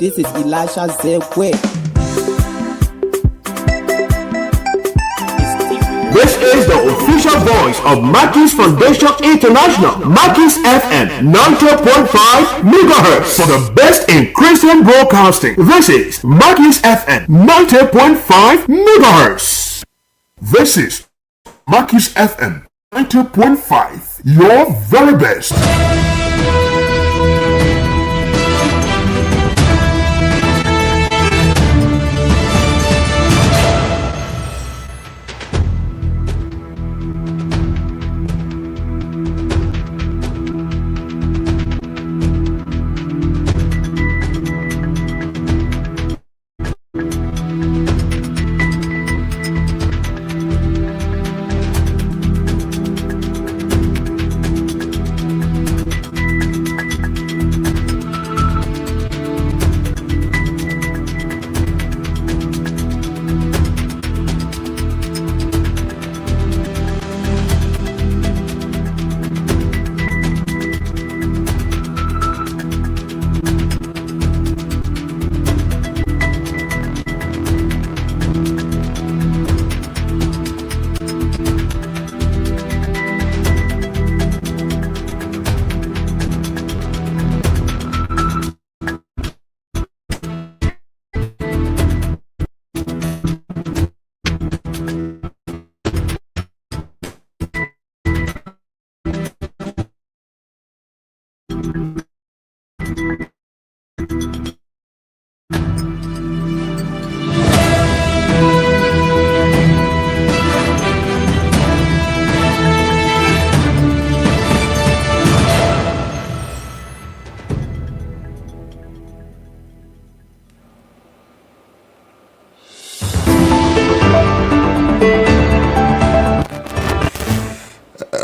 This is Elisha Zekwe. This is the official voice of Mackie's Foundation International, Mackie's FM 90.5 MHz, for the best in Christian broadcasting. This is Mackie's FM 90.5 MHz. This is Mackie's FM 90.5, your very best.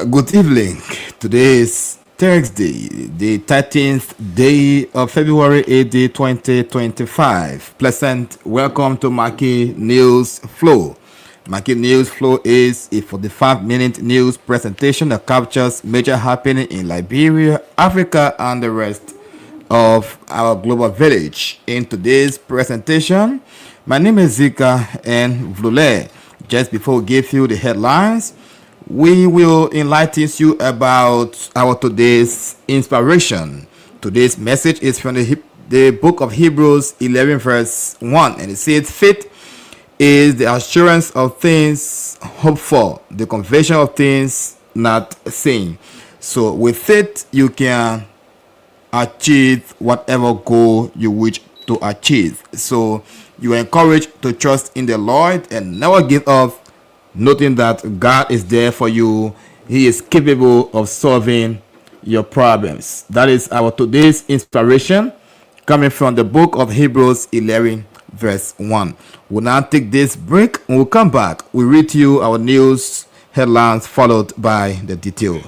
Good evening. Today is Thursday, the 13th day of February AD 2025. Pleasant welcome to Maggie News Flow. Maggie News Flow is a 45-minute news presentation that captures major happening in Liberia, Africa, and the rest of our global village. In today's presentation, my name is Zika and Vlule. Just before we give you the headlines, we will enlighten you about our today's inspiration. Today's message is from the book of Hebrews 11 verse 1, and it says, faith is the assurance of things hoped for, the conviction of things not seen. So with faith, you can achieve whatever goal you wish to achieve. So you are encouraged to trust in the Lord and never give up, noting that God is there for you. He is capable of solving your problems. That is our today's inspiration, coming from the book of Hebrews 11 verse 1. We'll now take this break and we'll come back. We'll read to you our news headlines followed by the detail.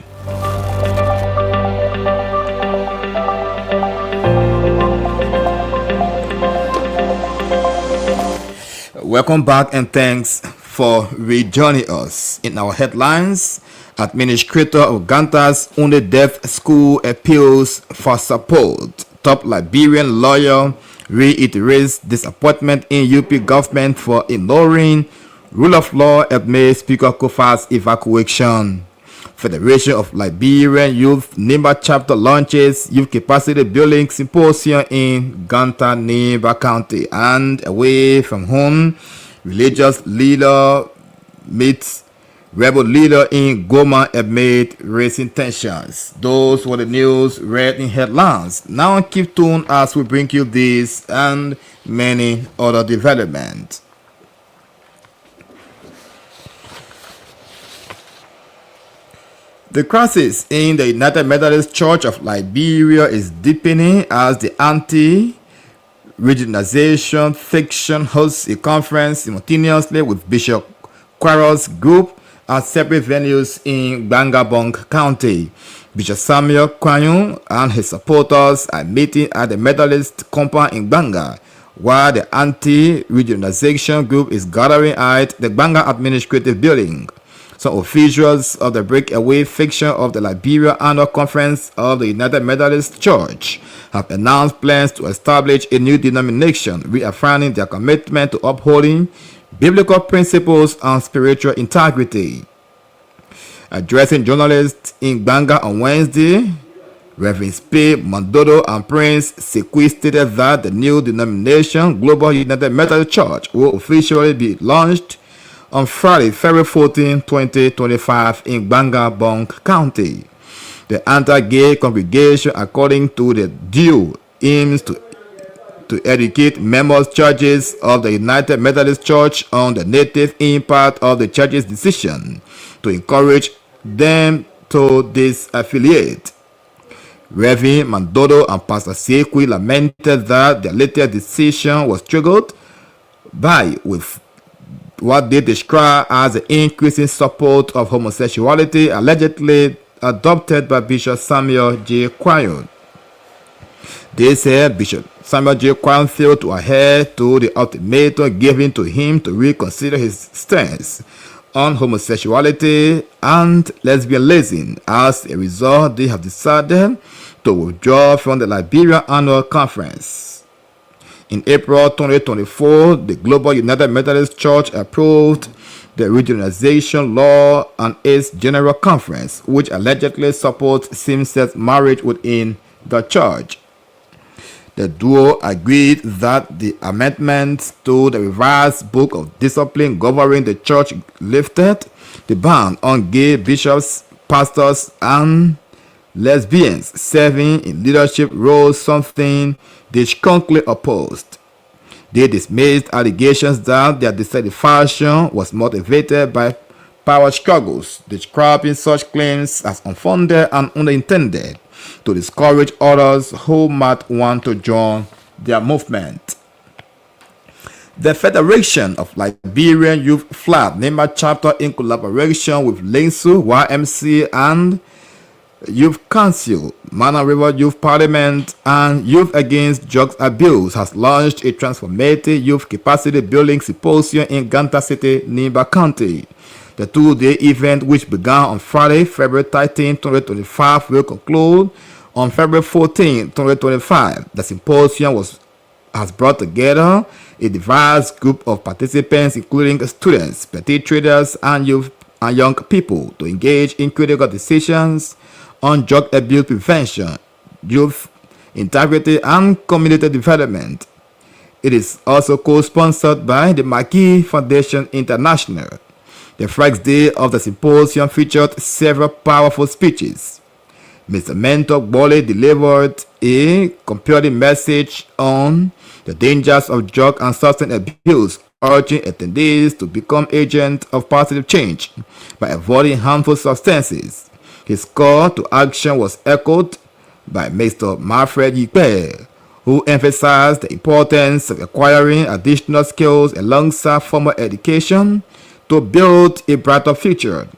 Welcome back and thanks for rejoining us. In our headlines, Administrator of Ganta's only deaf school appeals for support. Top Liberian lawyer reiterates disappointment in UP government for ignoring rule of law amid Speaker Kofa's evacuation. Federation of Liberian Youth Nimba chapter launches youth capacity building symposium in Ganta, Nimba County. And away from home, religious leader meets rebel leader in Goma amid raising tensions. Those were the news read in headlines. Now keep tuned as we bring you this and many other developments. The crisis in the United Methodist Church of Liberia is deepening as the anti-regionalization faction hosts a conference simultaneously with Bishop Quarles Group at separate venues in Bangabong County. Bishop Samuel Kwanyun and his supporters are meeting at the Methodist compound in Banga, while the anti-regionalization group is gathering at the Banga Administrative Building. Some officials of the breakaway section of the Liberia Annual Conference of the United Methodist Church have announced plans to establish a new denomination, reaffirming their commitment to upholding biblical principles and spiritual integrity. Addressing journalists in Banga on Wednesday, Reverend Spey Mandodo and Prince Sekwi stated that the new denomination, Global United Methodist Church, will officially be launched on Friday, February 14, 2025 in Banga, Bonk County. The anti-gay congregation, according to the deal, aims to educate members churches of the United Methodist Church on the negative impact of the church's decision to encourage them to disaffiliate. Reverend Mandodo and Pastor Sekwi lamented that their latest decision was triggered by with what they describe as the increasing support of homosexuality allegedly adopted by Bishop Samuel J. Quayon. They said Bishop Samuel J. Quayon failed to adhere to the ultimatum given to him to reconsider his stance on homosexuality and lesbianism. As a result, they have decided to withdraw from the Liberia Annual Conference. In April 2024, the Global United Methodist Church approved the regionalization law and its General Conference, which allegedly supports same-sex marriage within the church. The duo agreed that the amendments to the revised Book of Discipline governing the church lifted the ban on gay bishops, pastors, and lesbians serving in leadership roles, something they strongly opposed. They dismissed allegations that their dissatisfaction was motivated by power struggles, describing such claims as unfounded and unintended to discourage others who might want to join their movement. The Federation of Liberian Youth Flag NEMA chapter, in collaboration with LINSU, YMC, and Youth Council, Mana River Youth Parliament, and Youth Against Drugs Abuse, has launched a transformative youth capacity building symposium in Ganta City, Nimba County. The two-day event, which began on Friday, February 13, 2025, will conclude on February 14, 2025. The symposium has brought together a diverse group of participants, including students, petty traders, and youth and young people, to engage in critical decisions on drug abuse prevention, youth integrity, and community development. It is also co-sponsored by the Maggie Foundation International. The first day of the symposium featured several powerful speeches. Mr. Mentor Bole delivered a compelling message on the dangers of drug and substance abuse, urging attendees to become agents of positive change by avoiding harmful substances. His call to action was echoed by Mr. Manfred Yipe, who emphasized the importance of acquiring additional skills alongside formal education to build a brighter future.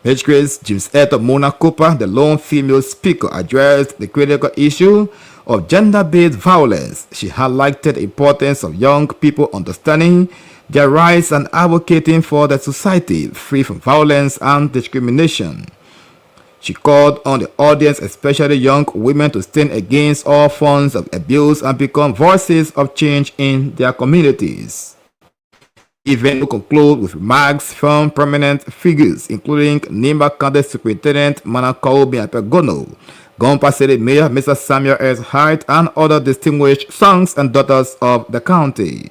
Mistress Jimsetta Mona Cooper, the lone female speaker, addressed the critical issue of gender-based violence. She highlighted the importance of young people understanding their rights and advocating for the society free from violence and discrimination. She called on the audience, especially young women, to stand against all forms of abuse and become voices of change in their communities. The event will conclude with remarks from prominent figures, including Nimba County Superintendent Manakaobi Apegono, Gompa City Mayor Mr. Samuel S. Hyde, and other distinguished sons and daughters of the county.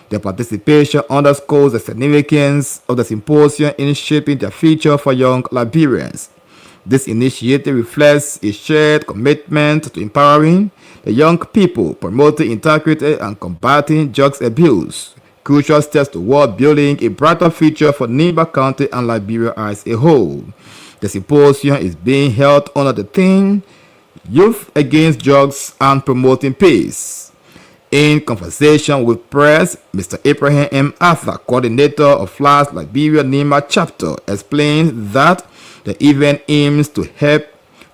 Their participation underscores the significance of the symposium in shaping the future for young Liberians. This initiative reflects a shared commitment to empowering the young people, promoting integrity, and combating drugs abuse, crucial steps toward building a brighter future for Nimba County and Liberia as a whole. The symposium is being held under the theme Youth Against Drugs and Promoting Peace. In conversation with press, Mr. Abraham M. Arthur, coordinator of FLAG's Liberia Nimba chapter, explained that the event aims to help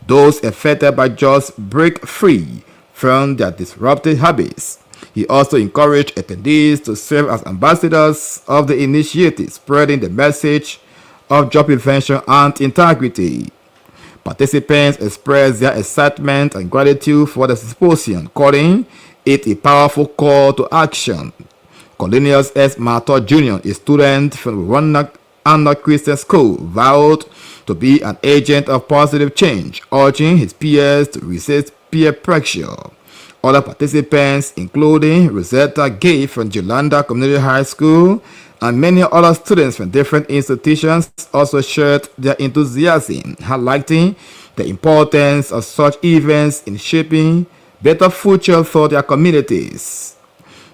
those affected by drugs break free from their disruptive habits. He also encouraged attendees to serve as ambassadors of the initiative, spreading the message of job prevention and integrity. Participants expressed their excitement and gratitude for the symposium, calling it a powerful call to action. Cornelius S. Mato Jr., a student from Roanoke Christian School, vowed to be an agent of positive change, urging his peers to resist peer pressure. Other participants, including Rosetta Gay from Jolanda Community High School and many other students from different institutions, also shared their enthusiasm, highlighting the importance of such events in shaping better future for their communities.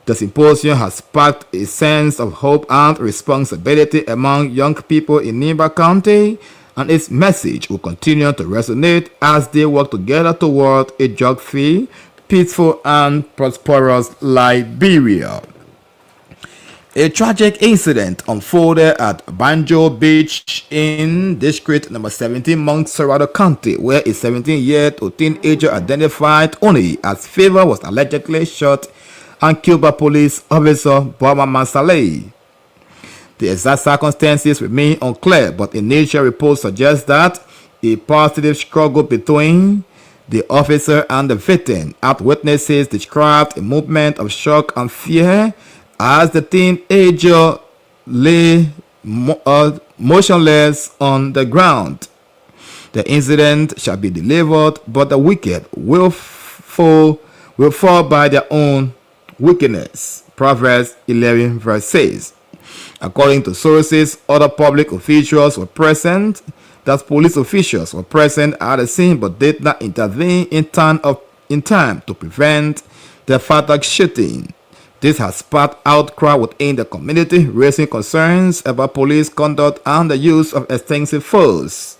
The symposium has sparked a sense of hope and responsibility among young people in Nimba County, and its message will continue to resonate as they work together toward a drug-free, peaceful, and prosperous Liberia. A tragic incident unfolded at Banjo Beach in District Number 17, Montserrat County, where a 17-year-old teenager identified only as Favor was allegedly shot and killed by police officer Bama Mansaleh. The exact circumstances remain unclear, but initial reports suggest that a positive struggle between the officer and the victim, as witnesses described a movement of shock and fear as the teenager lay motionless on the ground. The incident shall be delivered, but the wicked will fall by their own wickedness. Proverbs 11 verse 6. According to sources, other public officials were present. That police officials were present at the scene but did not intervene in time to prevent the fatal shooting. This has sparked outcry within the community, raising concerns about police conduct and the use of extensive force.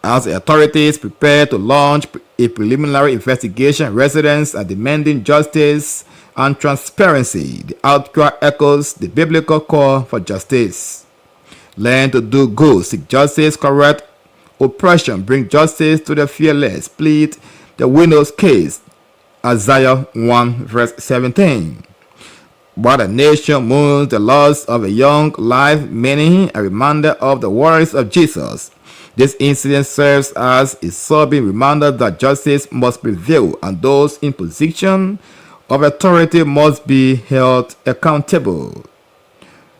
As the authorities prepare to launch a preliminary investigation, residents are demanding justice and transparency. The outcry echoes the biblical call for justice. Learn to do good, seek justice, correct oppression, bring justice to the fearless, plead the widow's case. Isaiah 1 verse 17. While the nation mourns the loss of a young life, many a reminder of the words of Jesus. This incident serves as a sobering reminder that justice must prevail and those in position of authority must be held accountable.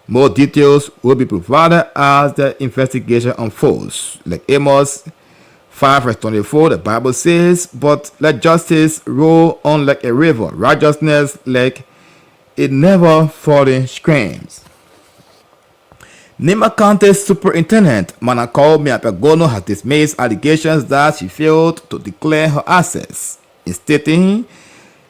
More details will be provided as the investigation unfolds. Like Amos 5 verse 24, the Bible says, "But let justice roll on like a river, righteousness like a never-falling streams." Nimba County Superintendent Manakau Miapegono has dismissed allegations that she failed to declare her assets, stating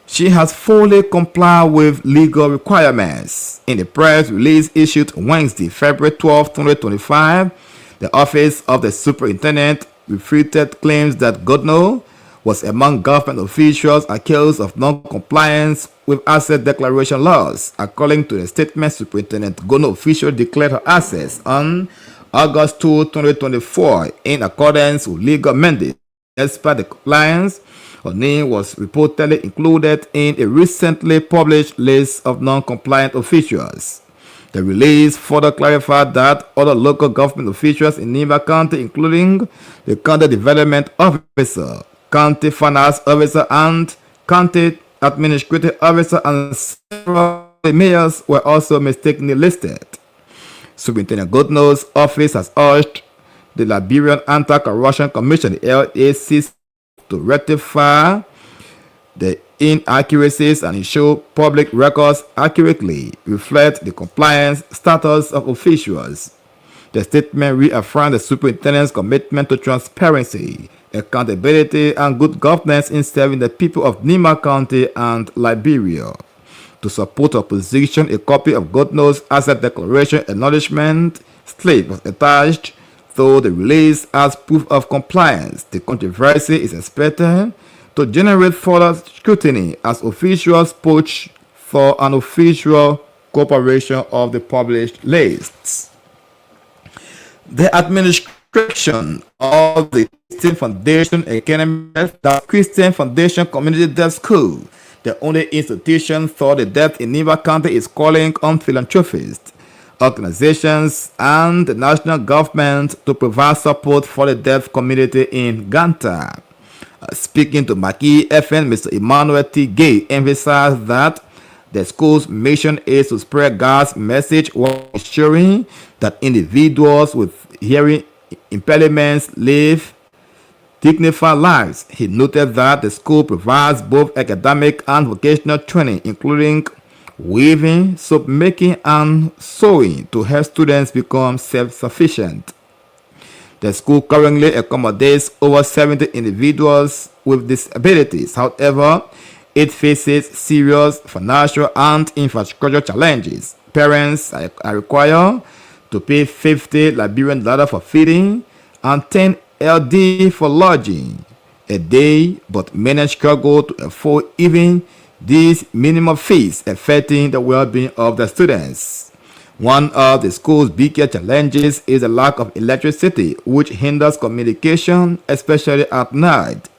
she has fully complied with legal requirements. In the press release issued Wednesday, February 12, 2025, the Office of the Superintendent refuted claims that Godno was among government officials accused of non-compliance with asset declaration laws. According to the statement, Superintendent Godno officials declared her assets on August 2, 2024 in accordance with legal mandate. Despite the compliance, her name was reportedly included in a recently published list of non-compliant officials. The release further clarified that other local government officials in Nimba County, including the County Development Officer, County Finance Officer, and County Administrative Officer, and several mayors were also mistakenly listed. Superintendent Godno's office has urged the Liberian Anti-Corruption Commission, the LACC, to rectify the inaccuracies and ensure public records accurately reflect the compliance status of officials. The statement reaffirmed the superintendent's commitment to transparency, accountability, and good governance in serving the people of Nimba County and Liberia. To support her position, a copy of Godno's asset declaration acknowledgement slip was attached to the release as proof of compliance. The controversy is expected to generate further scrutiny as officials push for an official cooperation of the published lists. The administration of the Christian Foundation Academy, the Christian Foundation Community Deaf School, the only institution for the deaf in Nimba County, is calling on philanthropists organizations, and the national government to provide support for the deaf community in Ganta. Speaking to Maggie FM, Mr. Emmanuel T. Gay emphasized that the school's mission is to spread God's message while ensuring that individuals with hearing impairments live dignified lives. He noted that the school provides both academic and vocational training, including weaving, soap making, and sewing to help students become self-sufficient. The school currently accommodates over 70 individuals with disabilities. However, it faces serious financial and infrastructure challenges. Parents are required to pay 50 Liberian dollars for feeding and 10 LD for lodging a day, but many struggle to afford even these minimum fees, affecting the well-being of the students. One of the school's biggest challenges is the lack of electricity, which hinders communication, especially at night.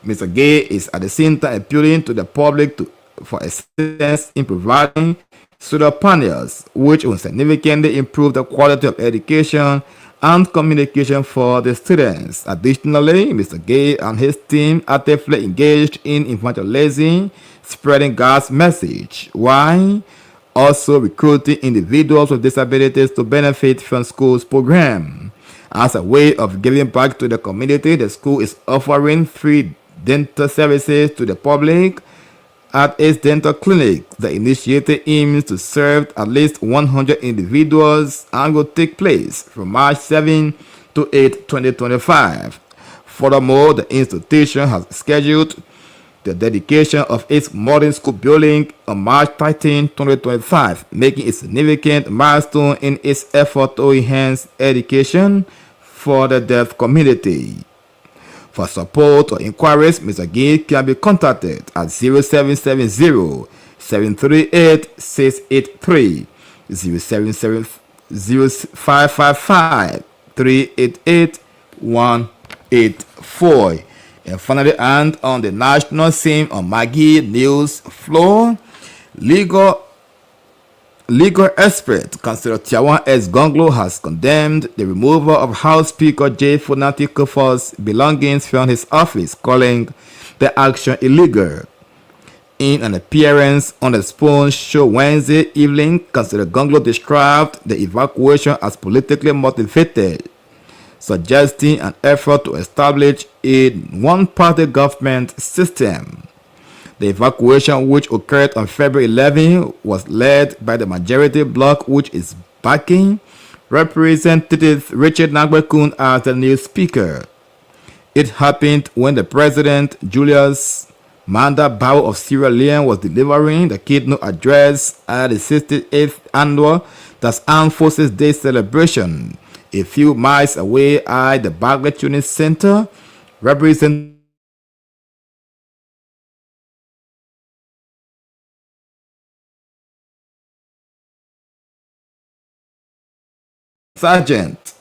Mr. Gay is at the same time appealing to the public for assistance in providing solar panels, which will significantly improve the quality of education and communication for the students. Additionally, Mr. Gay and his team actively engaged in evangelizing, spreading God's message, while also recruiting individuals with disabilities to benefit from school's program. As a way of giving back to the community, the school is offering free dental services to the public at its dental clinic. The initiative aims to serve at least 100 individuals and will take place from March 7 to 8, 2025. Furthermore, the institution has scheduled the dedication of its modern school building on March 13, 2025, making a significant milestone in its effort to enhance education for the deaf community. For support or inquiries, Mr. Gay can be contacted at 0770-738-683, 070-555-388-184. And finally, and on the national scene on Maggie News floor, legal expert Councillor Tiawan S. Gonglo has condemned the removal of House Speaker J. Funati Kufuor's belongings from his office, calling the action illegal. In an appearance on the Spoon Show Wednesday evening, Councillor Gonglo described the evacuation as politically motivated, suggesting an effort to establish a one-party government system. The evacuation, which occurred on February 11, was led by the majority bloc, which is backing Representative Richard Nagbekun as the new speaker. It happened when the President Julius Maada Bio of Sierra Leone was delivering the keynote address at the 68th annual Das Armed Forces Day celebration. A few miles away at the Bagley Tuning Center, Representative Sergeant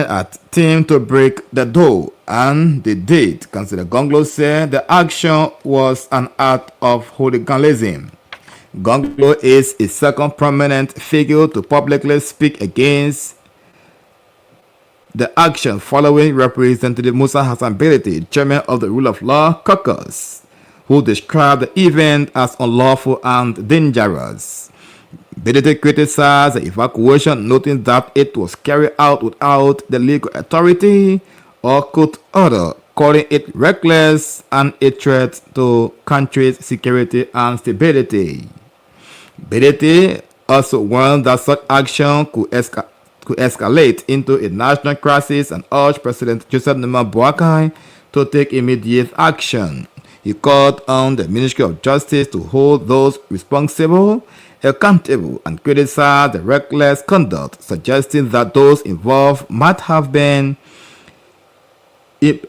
at team to break the door, and they did. Councillor Gonglo said the action was an act of hooliganism. Gonglo is a second prominent figure to publicly speak against the action following Representative Musa Hassan Belete, chairman of the Rule of Law Caucus, who described the event as unlawful and dangerous. Belete criticized the evacuation, noting that it was carried out without the legal authority or court order, calling it reckless and a threat to country's security and stability. Belete also warned that such action could escalate into a national crisis and urged President Joseph Nama Boakai to take immediate action. He called on the Ministry of Justice to hold those responsible accountable and criticized the reckless conduct, suggesting that those involved might have been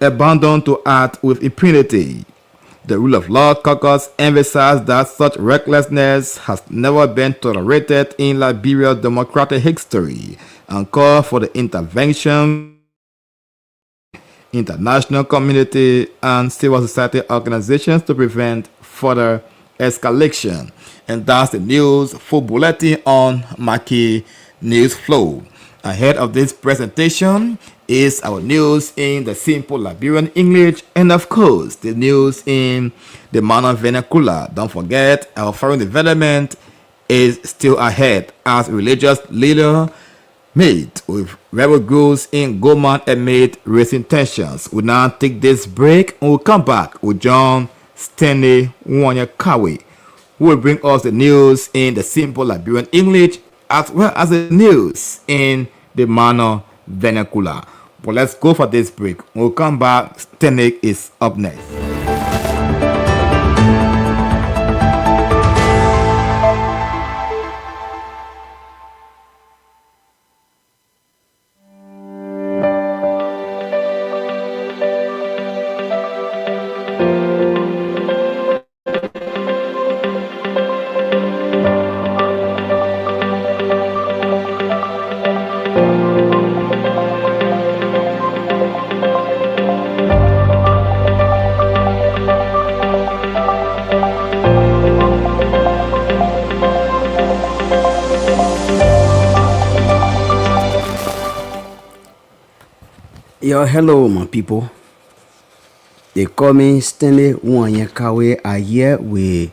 abandoned to act with impunity. The Rule of Law Caucus emphasized that such recklessness has never been tolerated in Liberia's democratic history and called for the intervention of international community and civil society organizations to prevent further escalation. And that's the news full bulletin on Mackie News Flow. Ahead of this presentation is our news in the simple Liberian English and of course the news in the Mana vernacular. Don't forget our foreign development is still ahead as religious leader meet with rebel groups in Goman amid raising tensions. We'll now take this break and we'll come back with John Stanley Wanyakawi, who will bring us the news in the simple Liberian English as well as the news in the Mana vernacular. But let's go for this break. When we come back, Stanley is up next. Yo, hello, my people. They call me Stanley Wanyakawe. I here with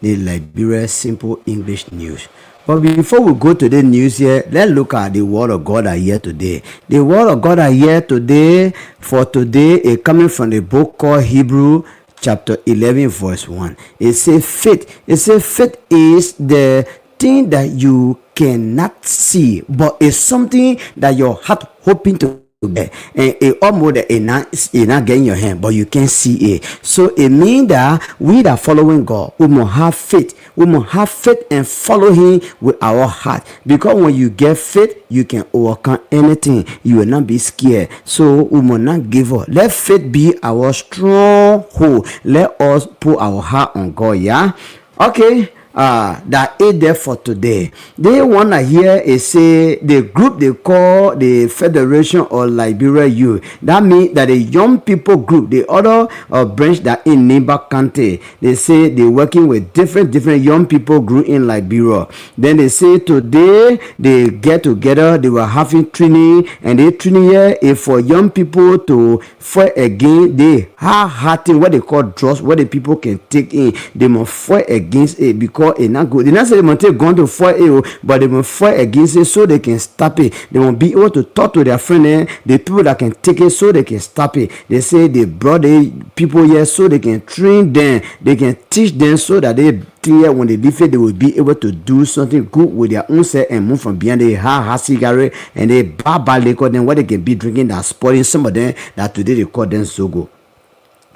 the Liberia Simple English News. But before we go to the news here, let's look at the word of God I hear today. The word of God I hear today for today is coming from the book called Hebrew chapter 11 verse 1. It says faith. It says faith is the thing that you cannot see, but it's something that your heart hoping to and it almost it not get in your hand, but you can't see it. So it means that we that following God, we must have faith. We must have faith and follow Him with our heart. Because when you get faith, you can overcome anything. You will not be scared. So we must not give up. Let faith be our stronghold. Let us put our heart on God. Yeah. Okay. That is there for today. They want to hear is say the group they call the Federation of Liberia Youth. That means that the young people group, the other branch that in neighbor county, they say they working with different young people group in Liberia. Then they say today they get together, they were having training, and they training here is for young people to fight against the hard thing, what they call drugs, what the people can take in. They must fight against it because it not good. They not say they must take gun to fight it, but they must fight against it so they can stop it. They must be able to talk to their friend, the people that can take it so they can stop it. They say they brought the people here so they can train them, they can teach them so that they clear when they leave it, they will be able to do something good with their own self and move from behind the hard cigarette and they bad liquor, then what they can be drinking that spoiling some of them that today they call them Zogo.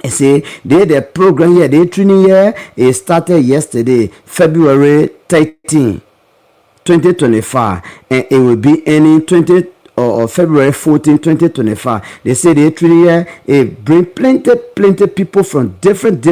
I say the program here, the training here, it started yesterday, February 13, 2025, and it will be ending February 14, 2025. They say the training here, it bring plenty people from different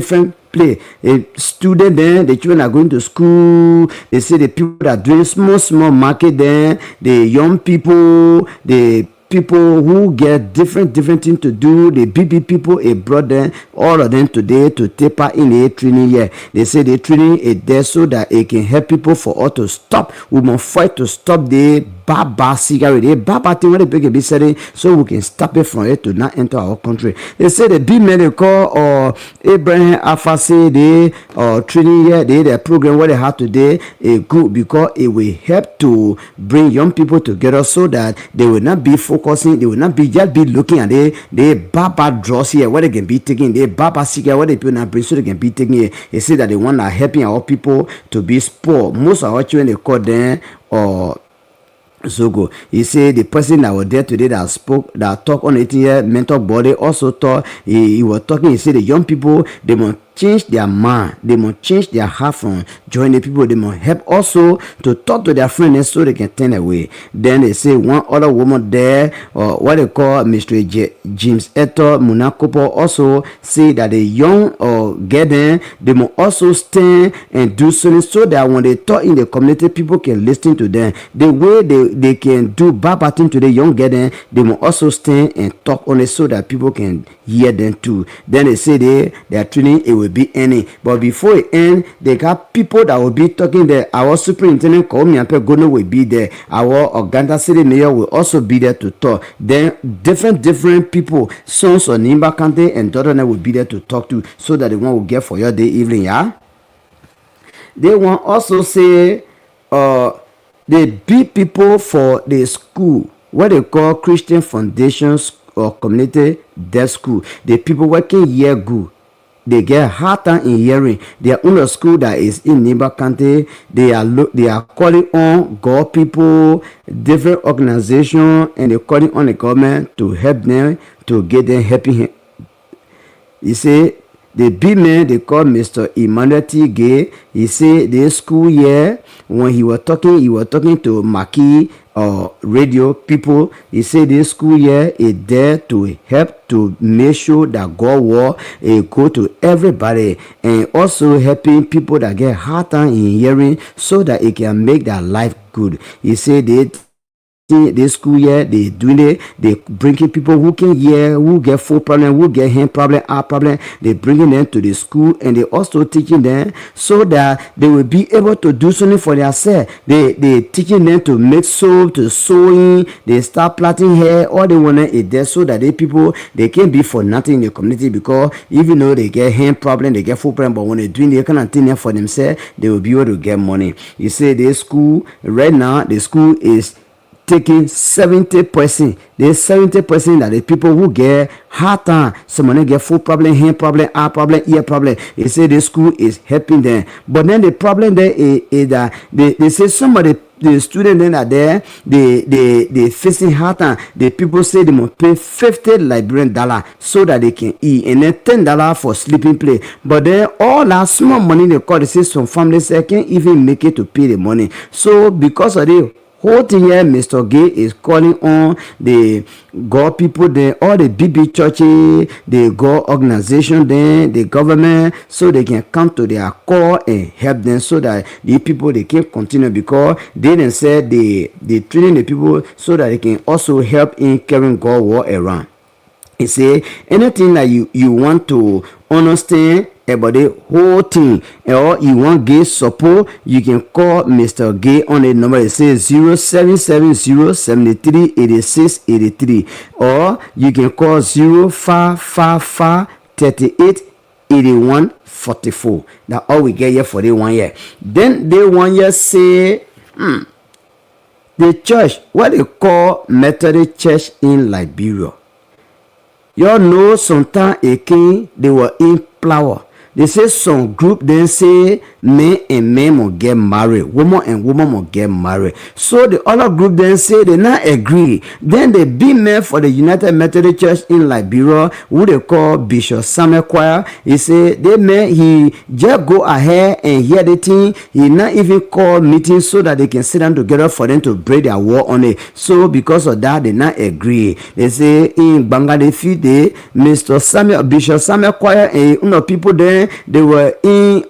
play. A student there, the children are going to school. They say the people that are doing small market there, the young people, the people who get different things to do, the BB people, a brother, all of them today to take part in a training here. They say the training is there so that it can help people for us to stop. We must fight to stop the bad cigarette, the bad thing what the people be selling, so we can stop it from it to not enter our country. They say the big medical or Abraham Afasi, the training here, the program what they have today is good because it will help to bring young people together so that they will not be focusing, they will not be just be looking at the bad drugs here, what they can be taking, the bad cigarette, what the people not bring, so they can be taking it. They say that they want to helping our people to be sport. Most of our children they call them or Zogo. He said the person that was there today that spoke, that talked on it here, mental body also thought he was talking. He said the young people, they must change their mind, they must change their heart from join the people. They must help also to talk to their friends so they can turn away. Then they say one other woman there, or what they call Mr. James Eto Munakopo, also say that the young or get them, they must also stand and do something so that when they talk in the community, people can listen to them. The way they can do bad thing to the young get them, they must also stand and talk on it so that people can hear them too. Then they say they are training, it will be ending. But before it end, they got people that will be talking there. Our superintendent Komiampe Gono will be there. Our Uganda City Mayor will also be there to talk. Then different people, sons of Nimba Kante and daughter will be there to talk to, so that the one will get for your day evening, yeah. They want also say they beat people for the school, what they call Christian Foundations or Community Deaf School. The people working here good, they get hard time in hearing. They are on a school that is in Nimba County. They are calling on God people, different organizations, and they're calling on the government to help them, to get them happy. You see, the big man they call Mr. Emmanuel T. Gay. He said this school year, when he was talking to Maggie radio people. He said this school year is there to help to make sure that God will go to everybody, and also helping people that get hard time in hearing, so that it can make their life good. He said this school year they doing it, they bringing people who can hear, who get full problem, who get hand problem, eye problem. They bringing them to the school, and they also teaching them so that they will be able to do something for themselves. They teaching them to make soap, to sewing. They start plaiting hair. All they want is there so that they can be for nothing in the community, because even though they get hand problem, they get full problem, but when they doing the kind of thing for themselves, they will be able to get money. You say this school right now, the school is taking 70%. There's 70% that the people who get hard time, someone get full problem, hand problem, eye problem, ear problem. They say the school is helping them. But then the problem there is that they say some of the students then are there, they facing hard time. The people say they must pay $50 Liberian so that they can eat, and then $10 for sleeping place. But then all that small money they call, they say some families can't even make it to pay the money. So because of the whole thing here, Mr. Gay is calling on the God people there, all the big churches, the God organization there, the government, so they can come to their core and help them, so that the people they can continue, because they then said they training the people so that they can also help in carrying God war around. He say anything that you want to understand about the whole thing, or you want Gay support, you can call Mr. Gay on the number. It says 0770-738683, or you can call 0555-388144. That's all we get here for the 1 year. Then the 1 year say the church, what they call Methodist Church in Liberia. Y'all know sometime again they were in flower. They say some group then say men and men will get married, woman and woman will get married. So the other group then say they not agree. Then the big man for the United Methodist Church in Liberia, who they call Bishop Samuel Choir, he say they man he just go ahead and hear the thing. He not even call meetings so that they can sit down together for them to break their war on it. So because of that, they not agree. They say in Bangladesh, Bishop Samuel Choir and people there. They were in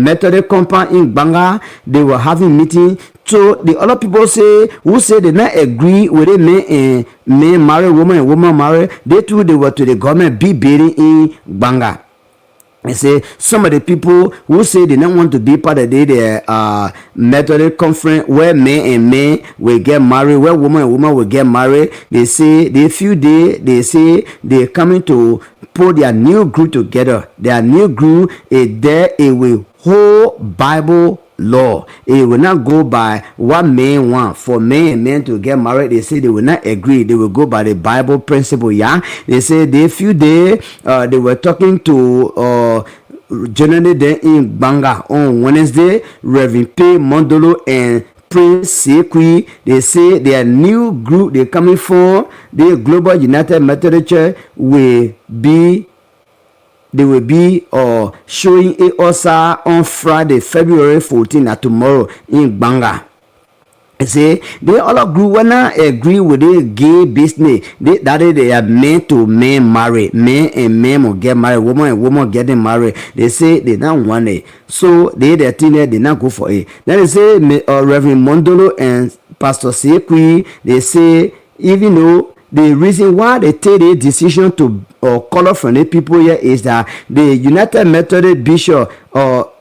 Methodist compound in Banga. They were having meeting. So the other people who say they not agree with the men marry woman and woman marry. They too they were to the government be building in Banga. I say some of the people who say they don't want to be part of the Methodist conference where men and men will get married, where woman and woman will get married. They say they say they're coming to put their new group together. Their new group is there. It will hold Bible law. It will not go by what men want. For men and men to get married, they say they will not agree. They will go by the Bible principle. Yeah, they say they were talking to generally there in Banga on Wednesday. Reverend P. Mondolo and Prince Sekui, they say their new group they're coming for the Global United Methodist Church will be showing it also on Friday, February 14th, tomorrow in Banga. I say they all group will not agree with the gay business. They are men to men marry, men and men will get married, woman and woman getting married. They say they don't want it, so they think that they not go for it. Then they say Reverend Mondolo and Pastor Sekui, they say even though the reason why they take the decision to color from the people here is that the United Methodist bishop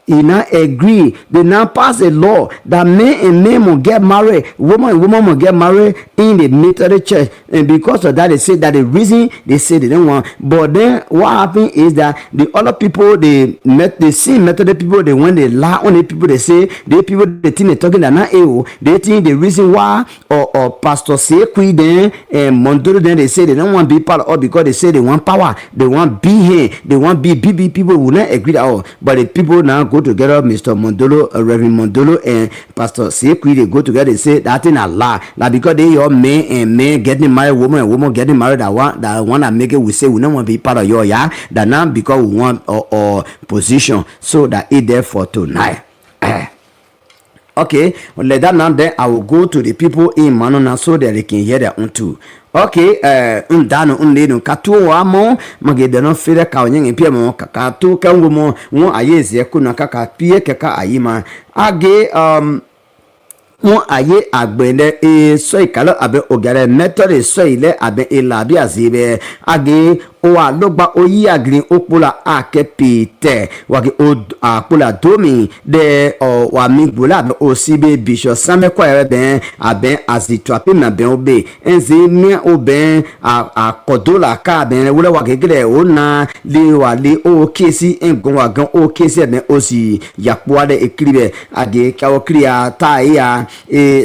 he now agree, they now pass a law that men and men will get married, woman and woman will get married in the Methodist church, and because of that they say that the reason they say they don't want. But then what happened is that the other people, the same Methodist people, they when they lie on the people, they say the people they think they talking that not able, they think the reason why or Pastor Sekui then and Mondoro then they say they don't want to be part of, because they say they want power, they want be here, they want be people will not agree at all. But the people now go together, Mr. Mondolo, Reverend Mondolo and Pastor Sekui, they go together, they say that in a lie. Now because they are men and men getting married, woman and woman getting married, that one that make it, we say we don't want to be part of your that now because we want our position, so that it there for tonight. Okay, well, let that now then I will go to the people in Manona so that they can hear their own too. Okay, ndano unleno katu wa mo magede no fere ka onyen pia mo kakatu kango mo won ayezi kuna kaka pie keka ayima age won aye agbende so ikalo abe ogare method so ile abe ilabi azibe age o wa logba oyi agrin opola akepite wage o apola domi de o wa migbola be o sibe bishop sameko ebe aben azitwape na ben obe enze mi oben akodola ka ben wole wage gele o na le wa le o kesi engon wa gan o kesi ben o si yapo ade ekribe age kawo kriya taia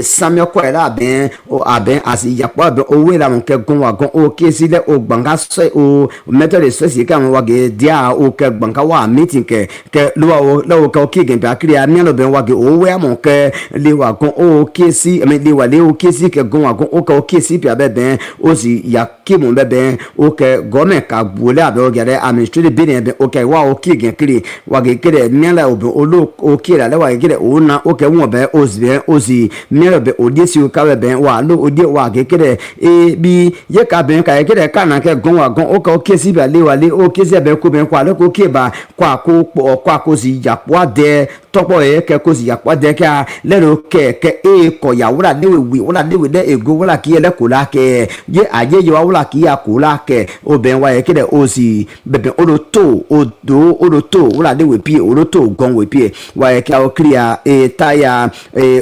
sameko era ben o aben asi yapo ben o we la mon ke gon wa gan o kesi le o gbanga so o method so ka wage dia o ke banka wa meeting ke lo ka ki gen ba kria mi lo ben wage o we amon ke le wa gon o kesi me le wa le o kesi ke gon wa gon o ka o kesi pi abe ben o si ya ki mo be ben o ke gome ka bole abe o gere administrative bin ben o ke wa o ki gen kri wage kire mi la o o lo o ki la le wa kire o na o ke won be o si ben o si mi lo be o die si o ka be ben wa lo o die wa ge kire bi ye ka ben ka kire ka na ke gon wa gon o ka o kesi ba le wa le o kesi be ko ben kwa le ko ke ba kwa ko si yapo de topo ke ko si yapo de ka le ro ke ko ya wura de wi wura de de ego wura ki ele ko la ke ye aye yo wura ki ya ko la ke o ben wa ke de o si bebe o do to wura de we pi o do to gon we pi wa ke o clear taya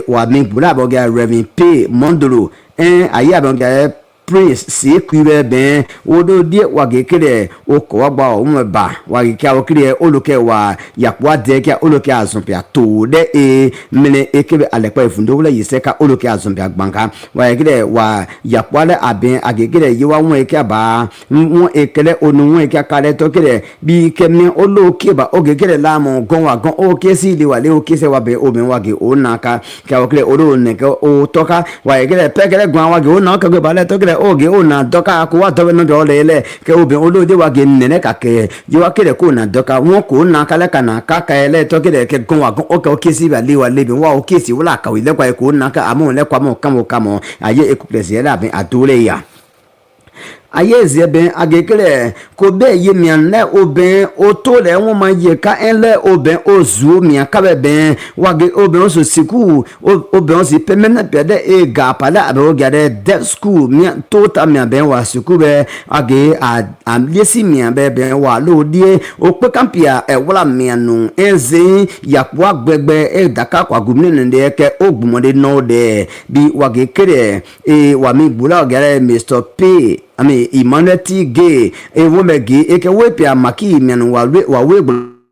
wa mi bula bo ga Reverend P Mondolo aye ba ga Prince Sekui ben odo die wage kire oko wagba o mba wage ka o kire oloke wa yakwa de ka oloke azumpia to de mene ekebe alepa ifundo wala yiseka oloke azumpia gbanka wage kire wa yakwa le aben agegere yiwa won eke ba won ekele onu won eke kale to kire bi kemi oloke ba ogegere la mo gon wa gon o kesi le wale o kese wa be oben wage o naka ka o kire oro ne ka o toka wage kire pekele gwan wage o naka go ba le to kire oge ona doka ko wa do no do lele ke obi olode wa ge nene ka ke yo wa kere ko na doka won ko na kala kana ka ka ele to kere ke gon wa gon o ke kesi ba le wa le bi wa o kesi wala ka wi le kwa ko na ka amon le kwa mo kamo aye ekuplesi la ben adole ya ayeze ben agekele ko be ye mian le oben o to le won ma ye ka en le oben o zu mian ka be ben wage oben o so siku oben o si permanent pe de e ga pala abe o gade de school mian to ta mian ben wa siku be age am lesi mian be ben wa lo die o pe kampia e wala mian nu eze yakwa gbegbe e daka kwa gumne nde ke ogbumode no de bi wage kere wa mi bula gare Mr. P Emmanuel T. Gay, a woman gay, a wepia Maggie, and wa we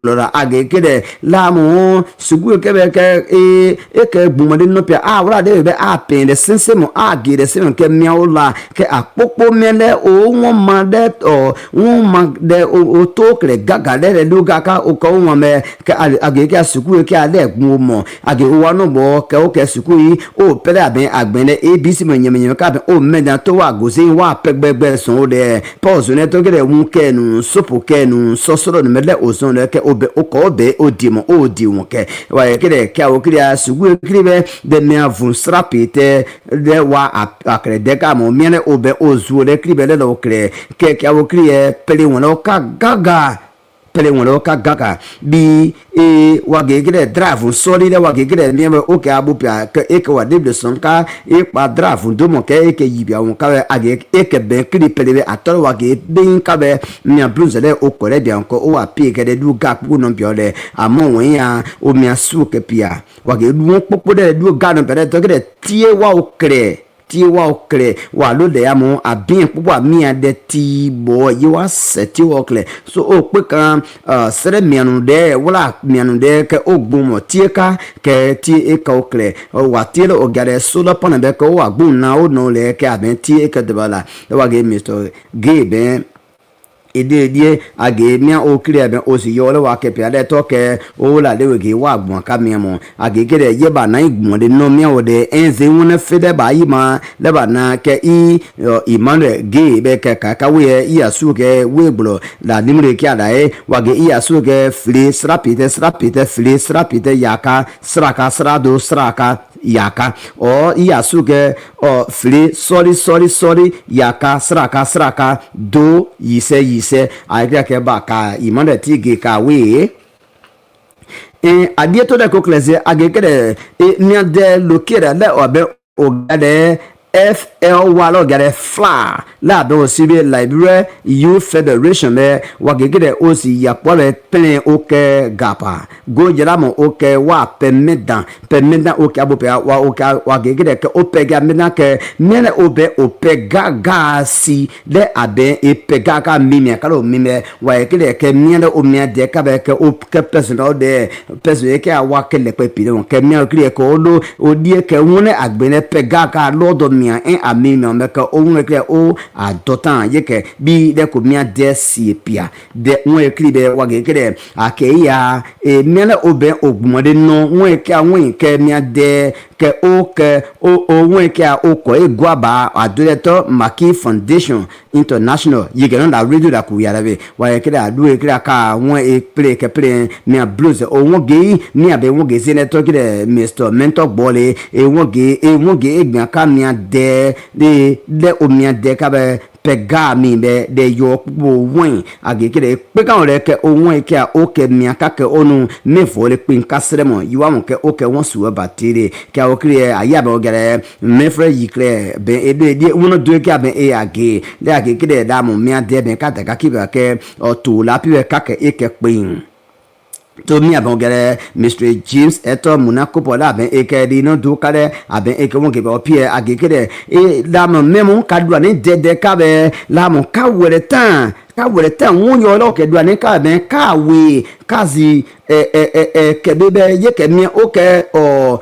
lora age kede la mo sugu kebe ke bumade no pia wala de be pen de sense mo age de se ke miaola ke apopo mele o won ma de o won ma de o to kre gaga de luga ka o ko won me ke age ke sugu ke ale gun mo age o wa no bo ke o ke sugu yi o pele aben agbene abc mo nyem ka ben o me dan to wa go se wa pegbegbe son o de pause ne to kede won ke nu sopo ke nu sosoro no mele o son de ke obe okobe odimo odiwon ke wa kede ke o kire sugu kire de me avun strapite de wa akre de ka mo miene obe ozu de kire de lo kire ke o kire pele won o ka gaga pele wolo ka gaka bi wage gede drive solide wage gede mi oke abupia ke eke wa de sonka e pa drive do mo ke eke yibia won ka age eke be kri pele atoro wage bin ka be mi blues de o kore bia nko o wa pi ke de du ga pu no bi ole amo won ya o mi asu ke pia wage du popo de du ga no pele to gede tie wa o kre ti wa okle wa lo de amo abin pupo mi ade ti bo yi wa seti okle so o pe kan sere mianu de wala mianu de ke ogbumo ti ka ke ti e ka okle wa ti lo ogare so lo pona be ko wa gbun na o no le ke abin ti e ka de bala wa ge Mr. Gabe ide age mia o clear ben o si yo le wa ke pe de to ke o la le ge wa gbon ka mi mo age ge de ye ba na igbon de no mi o de enze won fe de ba yi ma le ba na ke Emmanuel ge be ke ka we i asu ke we blo la nimre ki ada wa ge i asu ke fli srapite fli srapite yaka sraka srado sraka yaka o iya suge o fli sorry yaka sraka do yise ayika ke ba ka imande tige ka we adie to de ko kleze ageke de mi de lokere le obe ogade FL walo gare fla la do sibe library youth federation me wagege osi ya pole pen oke gapa go jeramo oke wa permit oke abope wa oke wagege ke opega mena ke mele obe opega ga si de abe e pega ka mimi kalo mimi wa ekele ke miende o mia de ka be ke o ke personal de person ke awa ke le pe pile ke mi akire ko lo odie ke wona agbene pega ka lodo mia en amimi o meka o wona ke o adotan ye ke bi de ko mia de si pia de won ekiri be wagege de ake ya e mele obe ogbumode no won ke awon ke mia de ke o won ke o ko egwaba adoleto Maggie Foundation International you get on that radio that ku yarabe wa ke da du e kira ka won e play ke play me blues o won ge ni abe won ge senator ke de Mr. Mentor Bole e won ge egban ka mi de o mi de ka be pega mi be de yo bo won agekere pe kan re ke ohun ke o ke mi aka ke onu me fo le pin kasremo you wa ke o ke won suwa batire ke o kire aya be o gere me fre yi kre be e de won do ke abe e age de agekere da mo mi ade be ka ta ka ki be ke o to la pi be ka ke e ke pin to mi abon gere Mr. James eto munako pola ben ekedi no do kale aben ekewon ke be opie agekere e la mo memo kadua ni dede ka be la mo ka were tan won yo lo ke dua ni ka ben ka we kazi kebebe ye ke mi o ke o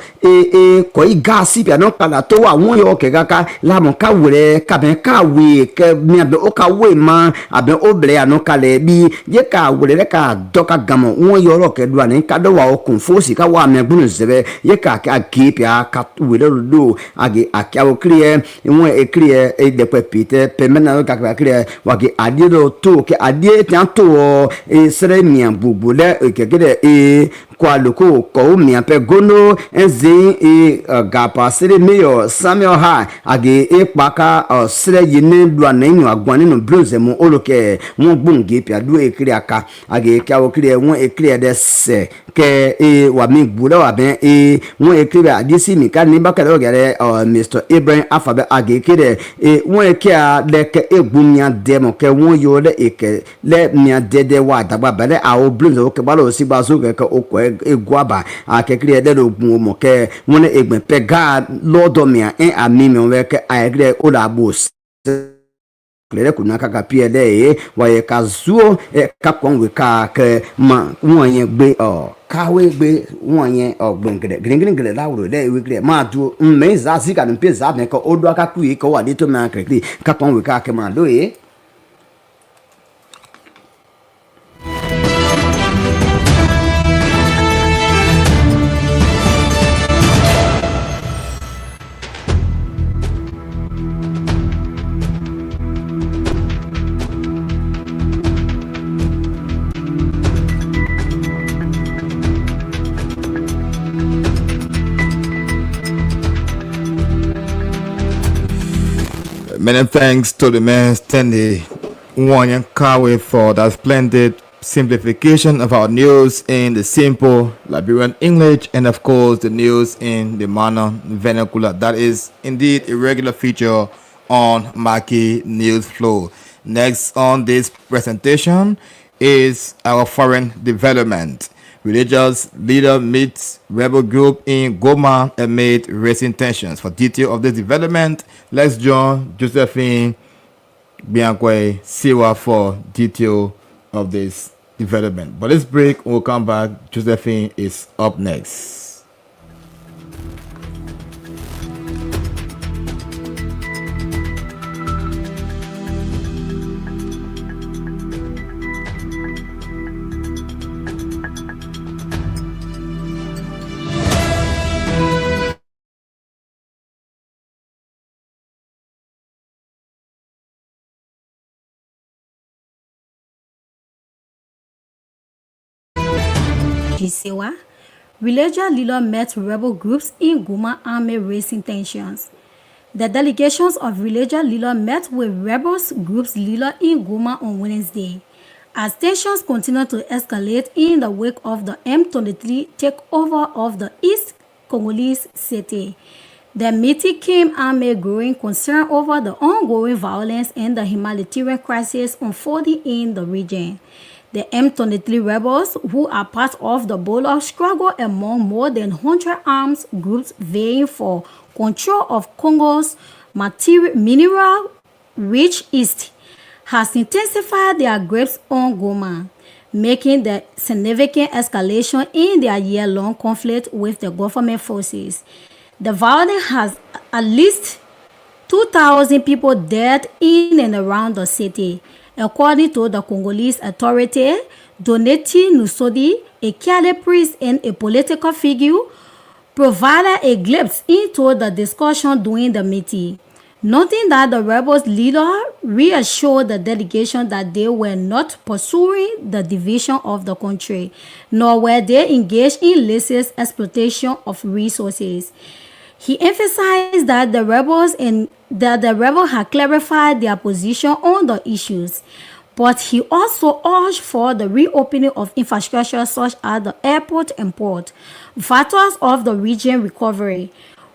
ko i gasi pia no kala to wa won yo ke kaka la mo ka were ka ben ka we ke mi abe o ka we ma abe o ble ano kale bi ye ka were ka doka gamo won yo lo ke dua ni ka do wa o kun fosi ka wa me gbunu zebe ye ka ka gi pia ka we do age akia o clear won e clear e de pepite pemena ka ka clear wa ge adie do to ke adie tan to e sere mi bubu le kekede e kwa loko ko mi ape gono enzi e gapa sere mayor Samuel ha age e paka sere yine dua nenyu agwan ninu blues mu oloke won gbunge pia du e kiri aka age ka o kiri won e kiri de se ke e wa mi gbura wa ben e won e kiri adisi mi ka ni bakale o gere Mr. Ibrahim Afabe age kiri e won e kia de ke egbumia demo ke won yo le e ke le mia dede wa dagba bale a o blues o ke balo si bazo ke o ko egwaba akekire de ogun mo ke won egben pega lodomia en amimi o ke agre o la bos klere kuna kaka pie de wa ye kazuo ka konwe ka ke ma won yen gbe kawe gbe won yen ogbengere gringere lawro de we gre ma du me za zika npe za me ko odo aka ku ko wa de to ma kre ka konwe ka ke ma do Many thanks to the man Stanley Wanyan Kawe for that splendid simplification of our news in the simple Liberian English, and of course the news in the Mana vernacular. That is indeed a regular feature on Maggie News Flow. Next on this presentation is our foreign development. Religious leader meets rebel group in Goma amid raising tensions. For detail of this development, let's join Josephine Biankwe Siwa for detail of this development. But let's break. We'll come back. Josephine is up next. Gisewa, religious leader met rebel groups in Goma army raising tensions. The delegations of religious leaders met with rebels groups leader in Goma on Wednesday, as tensions continue to escalate in the wake of the M23 takeover of the East Congolese city. The meeting came amid growing concern over the ongoing violence and the humanitarian crisis unfolding in the region. The M23 rebels, who are part of the Bullock struggle among more than 100 armed groups vying for control of Congo's mineral-rich east, has intensified their grips on Goma, making the significant escalation in their year-long conflict with the government forces. The violence has at least 2,000 people dead in and around the city. According to the Congolese authority, Donati Nusodi, a Catholic priest and a political figure, provided a glimpse into the discussion during the meeting, noting that the rebels' leader reassured the delegation that they were not pursuing the division of the country, nor were they engaged in illicit exploitation of resources. He emphasized that the rebels had clarified their position on the issues, but he also urged for the reopening of infrastructure such as the airport and port, factors of the region recovery.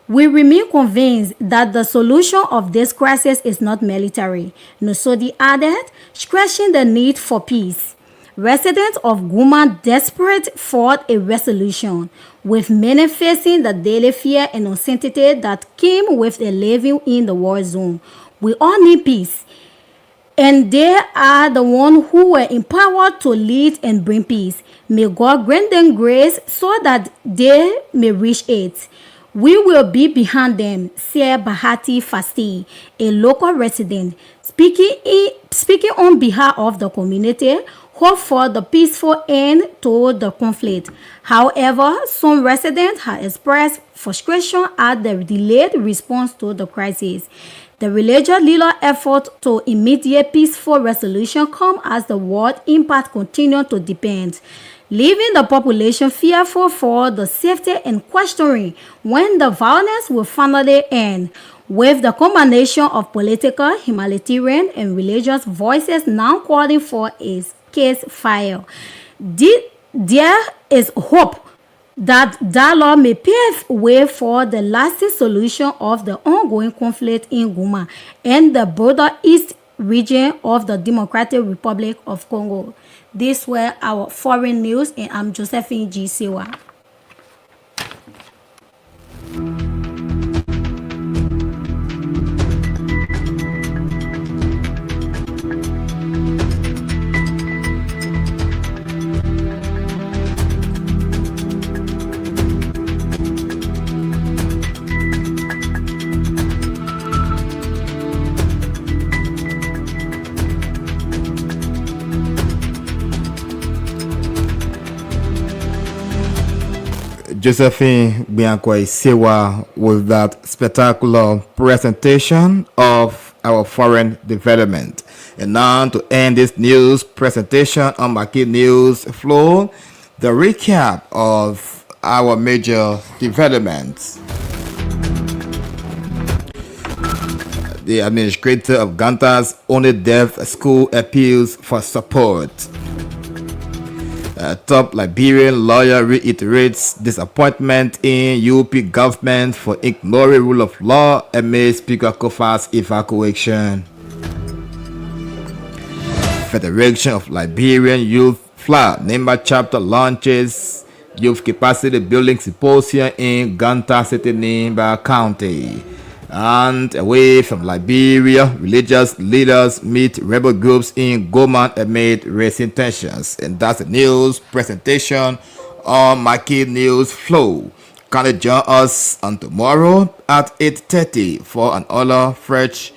We remain convinced that the solution of this crisis is not military, Nosodi added, stressing the need for peace. Residents of Goma desperate for a resolution, with many facing the daily fear and uncertainty that came with a living in the war zone. We all need peace, and they are the ones who were empowered to lead and bring peace. May God grant them grace so that they may reach it. We will be behind them, said Bahati Fasti, a local resident, speaking on behalf of the community, hope for the peaceful end to the conflict. However, some residents have expressed frustration at the delayed response to the crisis. The religious leader effort to immediate peaceful resolution come as the world impact continue to depend, leaving the population fearful for the safety and questioning when the violence will finally end. With the combination of political, humanitarian, and religious voices now calling for a ceasefire, there is hope that dialogue may pave way for the lasting solution of the ongoing conflict in Goma and the border east region of the Democratic Republic of Congo. These were our foreign news, and I'm Josephine G. Siwa. Josephine Biankwe Siwa with that spectacular presentation of our foreign development. And now to end this news presentation on Maggie News Flow, the recap of our major developments. The administrator of Ganta's only deaf school appeals for support. Top Liberian lawyer reiterates disappointment in UP government for ignoring rule of law amid Speaker Kofa's evacuation. Federation of Liberian Youth FLA Nimba chapter launches youth capacity building symposium in Ganta City, Nimba County. And away from Liberia, religious leaders meet rebel groups in Goma amid recent tensions. And that's the news presentation on Maggie News Flow. Can you join us on tomorrow at 8:30 for another fresh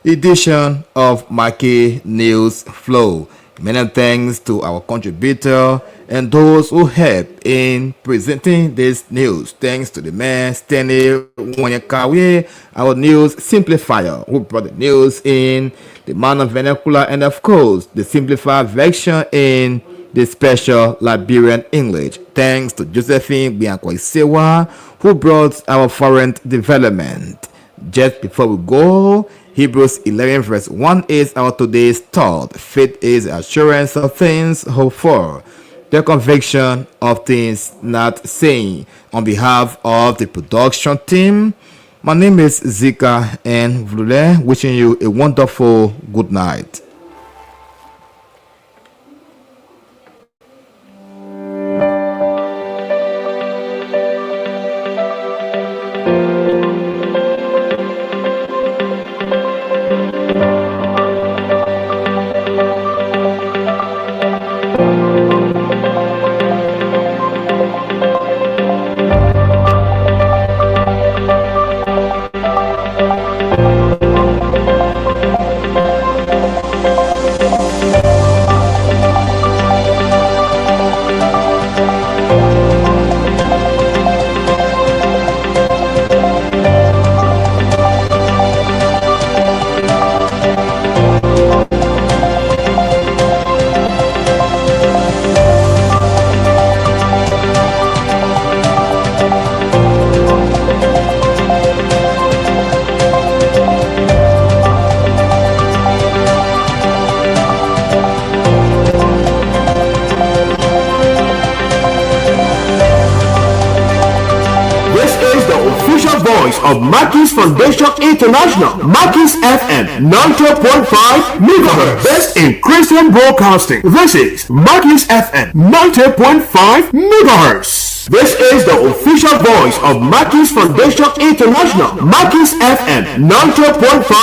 edition of Maggie News Flow? Many thanks to our contributor and those who help in presenting this news. Thanks to the man Stanley Wanyakawe, our news simplifier, who brought the news in the manner vernacular and of course the simplified version in the special Liberian English. Thanks to Josephine Biancoisewa, who brought our foreign development. Just before we go, Hebrews 11 verse 1 is our today's thought. Faith is the assurance of things hoped for, the conviction of things not seen. On behalf of the production team, my name is Zika and Vlule, wishing you a wonderful good night. Voice of Mackie's Foundation International, Mackie's FM 90.5 MHz, best in Christian broadcasting. This is Mackie's FM 90.5 MHz. This is the official voice of Mackie's Foundation International, Mackie's FM 90.5